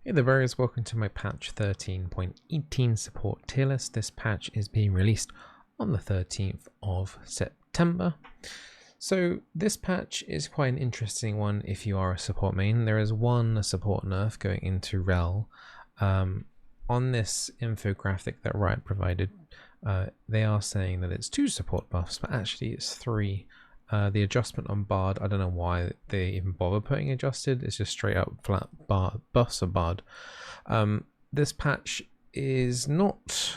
Hey there berries, welcome to my patch 13.18 support tier list. This patch is being released on the 13th of September. So this patch is quite an interesting one if you are a support main. There is one support nerf going into Rel. On this infographic that Riot provided, they are saying that it's 2 support buffs, but actually it's 3. The adjustment on Bard, I don't know why they even bother putting adjusted. It's just straight up flat Bard buffs or Bard. This patch is not,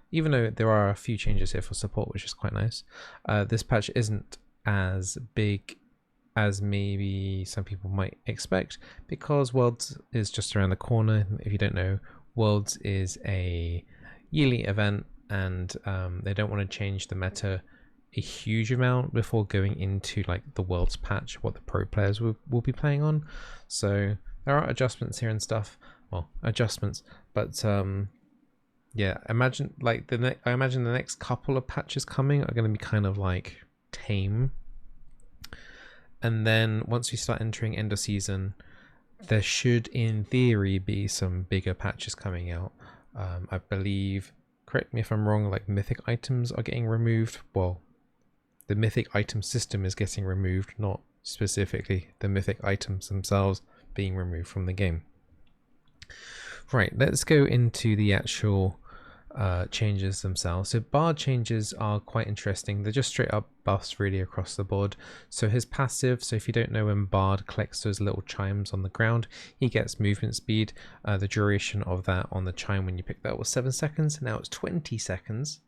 even though there are a few changes here for support, which is quite nice. This patch isn't as big as maybe some people might expect, because Worlds is just around the corner. If you don't know, Worlds is a yearly event, and they don't want to change the meta a huge amount before going into like the Worlds patch, what the pro players will be playing on. So there are adjustments here and stuff. Well, adjustments, but yeah, imagine like I imagine the next couple of patches coming are going to be kind of like tame, and then once we start entering end of season, there should in theory be some bigger patches coming out. I believe, correct me if I'm wrong, like mythic items are getting removed. Well, the mythic item system is getting removed, not specifically the mythic items themselves being removed from the game. Right, let's go into the actual changes themselves. So Bard changes are quite interesting. They're just straight up buffs really across the board. So his passive, so if you don't know, when Bard collects those little chimes on the ground, he gets movement speed. The duration of that on the chime when you pick that was 7 seconds. Now it's 20 seconds.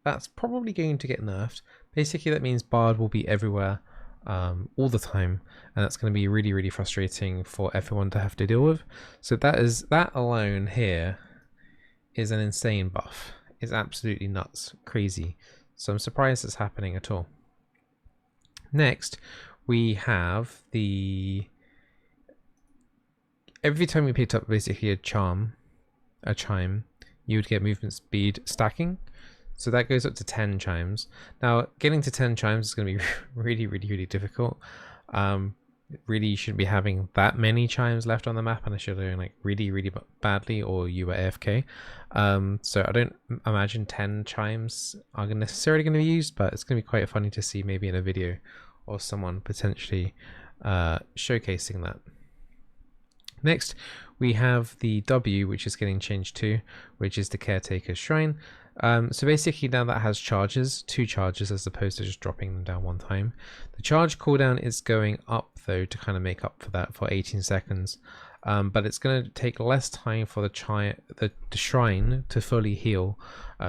That's probably going to get nerfed. Basically, that means Bard will be everywhere all the time, and that's going to be really, really frustrating for everyone to have to deal with. So that alone here is an insane buff. It's absolutely nuts, crazy. So I'm surprised it's happening at all. Next, we have every time we picked up basically a chime, you would get movement speed stacking. So that goes up to 10 chimes. Now, getting to 10 chimes is going to be really, really, really difficult. Really, you shouldn't be having that many chimes left on the map unless you're doing like really, really badly or you were AFK. So I don't imagine 10 chimes are necessarily going to be used, but it's going to be quite funny to see maybe in a video or someone potentially showcasing that. Next, we have the W, which is getting changed too, which is the Caretaker's Shrine. So basically now that has charges, 2 charges as opposed to just dropping them down one time. The charge cooldown is going up though to kind of make up for that for 18 seconds. But it's going to take less time for the shrine to fully heal.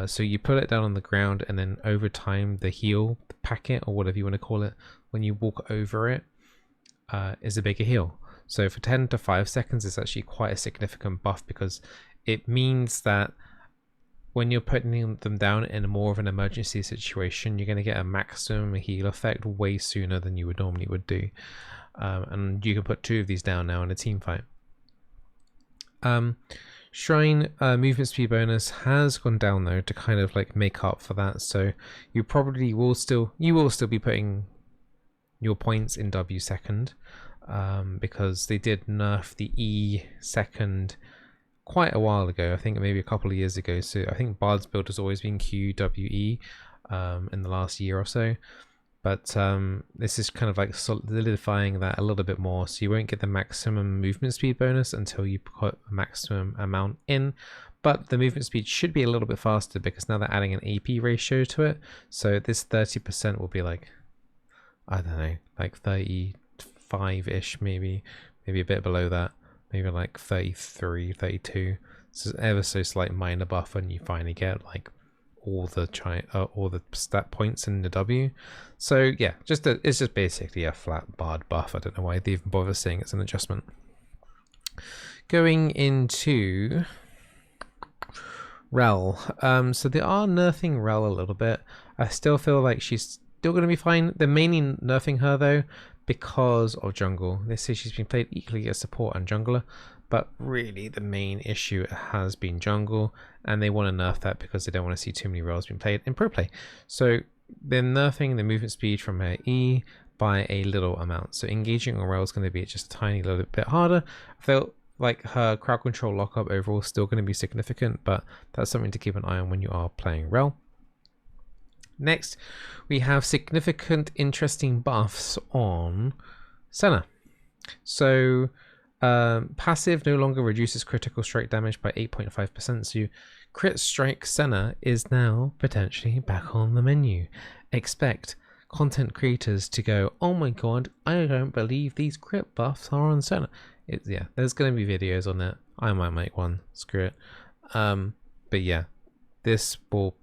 So you put it down on the ground, and then over time the heal packet, or whatever you want to call it, when you walk over it, is a bigger heal. So for 10 to 5 seconds, it's actually quite a significant buff, because it means that when you're putting them down in more of an emergency situation, you're going to get a maximum heal effect way sooner than you would normally do. And you can put 2 of these down now in a team fight. Shrine movement speed bonus has gone down though to kind of like make up for that. So you probably will still be putting your points in W second, because they did nerf the E second quite a while ago. I think maybe a couple of years ago. So I think Bard's build has always been QWE in the last year or so, but this is kind of like solidifying that a little bit more. So you won't get the maximum movement speed bonus until you put a maximum amount in, but the movement speed should be a little bit faster because now they're adding an AP ratio to it. So this 30% will be like, I don't know, like 35-ish, maybe a bit below that. Maybe like 33, 32. So it's ever so slight minor buff when you finally get like all the stat points in the W. So yeah, it's just basically a flat Bard buff. I don't know why they even bother saying it's an adjustment. Going into Rel. So they are nerfing Rel a little bit. I still feel like she's still going to be fine. They're mainly nerfing her though because of jungle. They say she's been played equally as support and jungler, but really the main issue has been jungle, and they want to nerf that because they don't want to see too many roles being played in pro play. So they're nerfing the movement speed from her E by a little amount. So engaging on Rel is going to be just a tiny little bit harder. I feel like her crowd control lockup overall is still going to be significant, but that's something to keep an eye on when you are playing Rel. Next, we have significant interesting buffs on Senna. So passive no longer reduces critical strike damage by 8.5%, so crit strike Senna is now potentially back on the menu. Expect content creators to go, oh my god, I don't believe these crit buffs are on Senna. Yeah, there's going to be videos on it. I might make one, screw it. But yeah, this will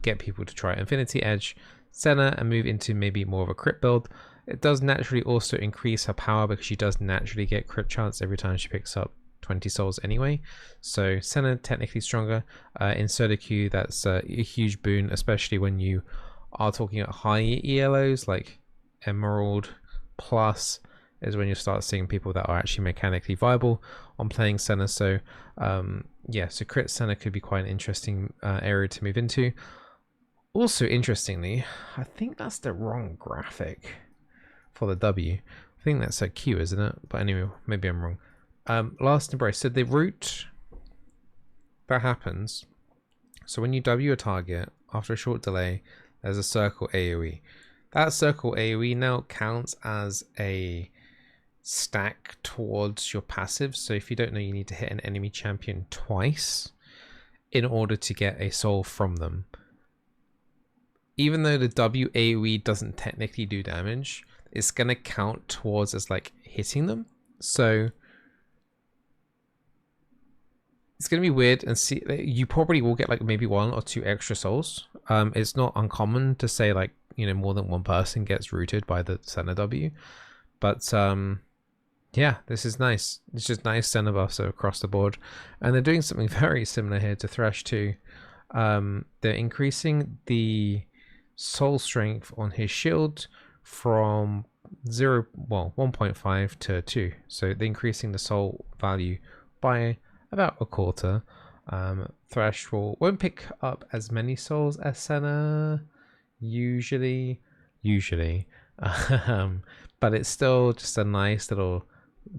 get people to try Infinity Edge Senna and move into maybe more of a crit build. It does naturally also increase her power because she does naturally get crit chance every time she picks up 20 souls anyway. So Senna technically stronger. In solo queue, that's a huge boon, especially when you are talking at high ELOs like Emerald Plus is when you start seeing people that are actually mechanically viable on playing Senna. So yeah, so crit Senna could be quite an interesting area to move into. Also, interestingly, I think that's the wrong graphic for the W. I think that's a Q, isn't it? But anyway, maybe I'm wrong. Last embrace. So the route that happens, so when you W a target, after a short delay, there's a circle AoE. That circle AoE now counts as a stack towards your passive. So if you don't know, you need to hit an enemy champion twice in order to get a soul from them. Even though the W AoE doesn't technically do damage, it's gonna count towards as like hitting them. So it's gonna be weird, and see, you probably will get like maybe 1 or 2 extra souls. It's not uncommon to say like, you know, more than one person gets rooted by the Senna W, but yeah, this is nice. It's just nice Senna buffs across the board, and they're doing something very similar here to Thresh too. They're increasing the soul strength on his shield from 1.5 to 2, so they're increasing the soul value by about a quarter. Thresh won't pick up as many souls as Senna usually, but it's still just a nice little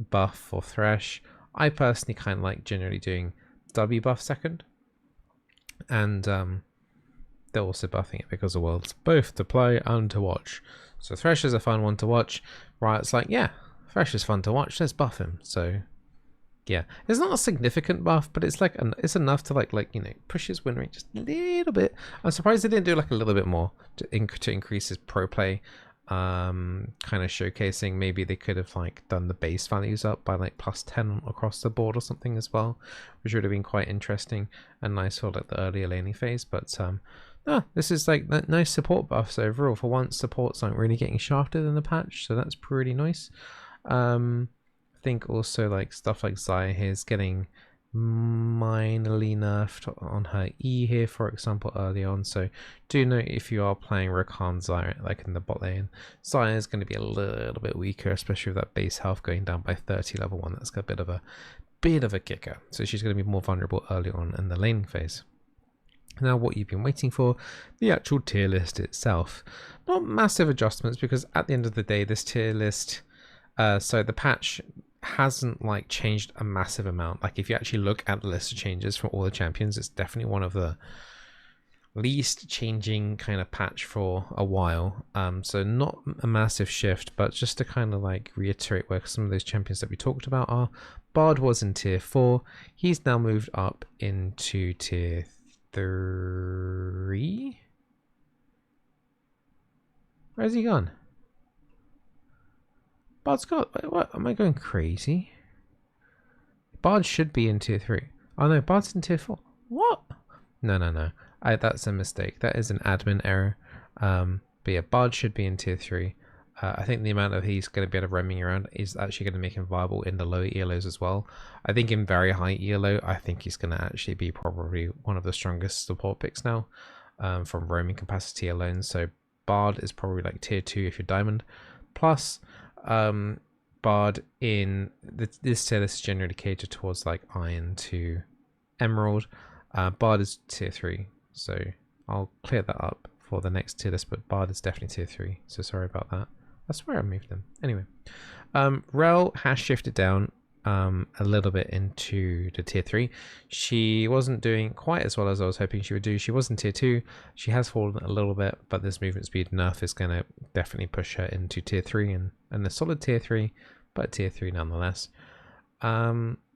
buff for Thresh. I personally kind of like generally doing W buff second, and they're also buffing it because the world's both to play and to watch. So Thresh is a fun one to watch. Riot's like, yeah, Thresh is fun to watch, let's buff him. So yeah, it's not a significant buff, but it's like it's enough to like you know, push his win rate just a little bit. I'm surprised they didn't do like a little bit more to increase his pro play. Kind of showcasing, maybe they could have like done the base values up by like +10 across the board or something as well, which would have been quite interesting and nice for like the earlier laning phase. But no, this is like nice support buffs overall. For once, supports aren't really getting shafted in the patch, so that's pretty nice. I think also like stuff like Xayah here is getting minorly nerfed on her E here, for example, early on. So do note if you are playing Rakan Xayah like in the bot lane, Xayah is going to be a little bit weaker, especially with that base health going down by 30 level 1. That's got a bit of a kicker. So she's going to be more vulnerable early on in the laning phase. Now what you've been waiting for, the actual tier list itself. Not massive adjustments, because at the end of the day, this tier list, so the patch hasn't like changed a massive amount. Like if you actually look at the list of changes for all the champions, it's definitely one of the least changing kind of patch for a while. So not a massive shift, but just to kind of like reiterate where some of those champions that we talked about are. Bard was in tier 4, he's now moved up into tier 3. Where's he gone? Bard's got, what, am I going crazy? Bard should be in tier 3. Oh no, Bard's in tier 4. What? No. That's a mistake. That is an admin error. But yeah, Bard should be in tier 3. I think the amount of he's going to be able to roaming around is actually going to make him viable in the lower ELOs as well. I think in very high ELO, I think he's going to actually be probably one of the strongest support picks now, from roaming capacity alone. So Bard is probably like tier 2 if you're diamond. Plus, Bard in this tier list is generally catered towards like iron to emerald. Bard is tier 3, so I'll clear that up for the next tier list, but Bard is definitely tier 3, so sorry about that. I swear I moved them. Anyway, Rel has shifted down a little bit into the tier 3. She wasn't doing quite as well as I was hoping she would do. She was in tier 2. She has fallen a little bit, but this movement speed nerf is going to definitely push her into tier 3 and a solid tier 3, but tier 3 nonetheless.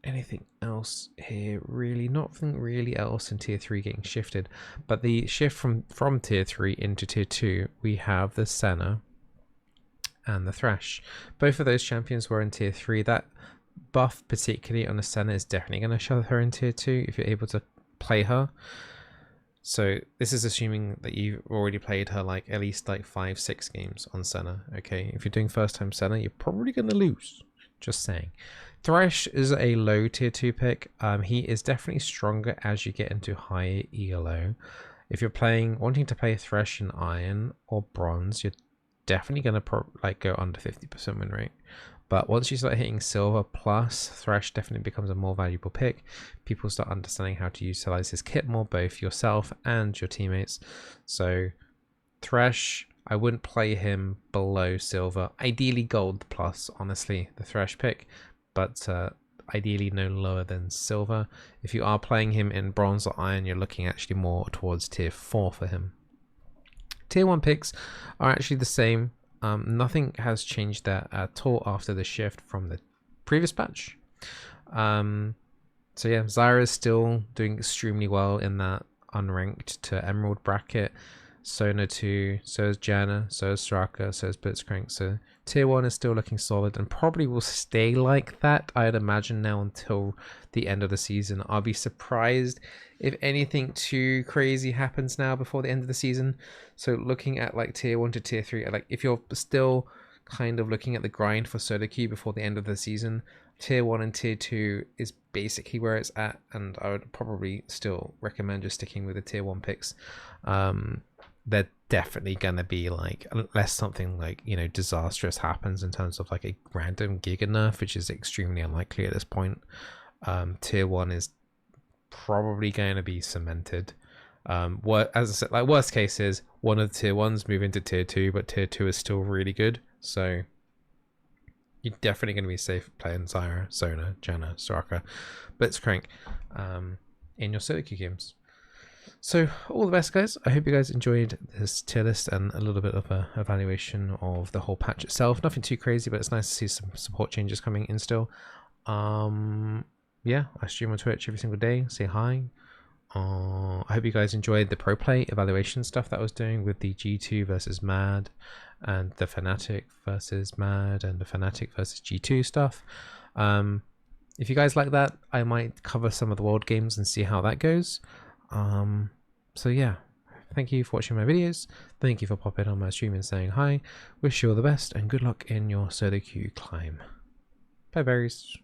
Anything else here? Really, nothing really else in tier 3 getting shifted, but the shift from tier 3 into tier 2, we have the Senna and the Thresh. Both of those champions were in tier 3. That buff, particularly on the Senna, is definitely going to shove her in tier 2 if you're able to play her. So this is assuming that you've already played her like at least like 5-6 games on Senna. Okay, if you're doing first time Senna, you're probably going to lose. Just saying. Thresh is a low tier 2 pick. He is definitely stronger as you get into higher ELO. If you're wanting to play Thresh in Iron or Bronze, you're definitely going to go under 50% win rate. But once you start hitting Silver plus, Thresh definitely becomes a more valuable pick. People start understanding how to utilize his kit more, both yourself and your teammates. So Thresh, I wouldn't play him below Silver. Ideally Gold plus, honestly, the Thresh pick. But ideally no lower than Silver. If you are playing him in Bronze or Iron, you're looking actually more towards tier 4 for him. Tier 1 picks are actually the same. Nothing has changed there at all after the shift from the previous patch. So yeah, Zyra is still doing extremely well in that unranked to Emerald bracket. Senna 2, so is Janna, so is Straka, so is Blitzcrank. So tier 1 is still looking solid and probably will stay like that, I'd imagine, now until the end of the season. I'll be surprised if anything too crazy happens now before the end of the season. So looking at like tier 1 to tier 3, like if you're still kind of looking at the grind for solo queue before the end of the season, tier 1 and tier 2 is basically where it's at, and I would probably still recommend just sticking with the tier 1 picks. They're definitely going to be like, unless something like, you know, disastrous happens in terms of like a random giga nerf, which is extremely unlikely at this point. Tier 1 is probably going to be cemented. As I said, like worst case is one of the tier 1s move into tier 2, but tier 2 is still really good. So you're definitely going to be safe playing Zyra, Senna, Janna, Straka, Blitzcrank in your solo queue games. So all the best, guys. I hope you guys enjoyed this tier list and a little bit of a evaluation of the whole patch itself. Nothing too crazy, but it's nice to see some support changes coming in still. Yeah, I stream on Twitch every single day. Say hi. I hope you guys enjoyed the pro play evaluation stuff that I was doing with the G2 versus Mad and the Fnatic versus Mad and the Fnatic versus G2 stuff. If you guys like that, I might cover some of the world games and see how that goes. So yeah, thank you for watching my videos. Thank you for popping on my stream and saying hi. Wish you all the best and good luck in your solo queue climb. Bye berries.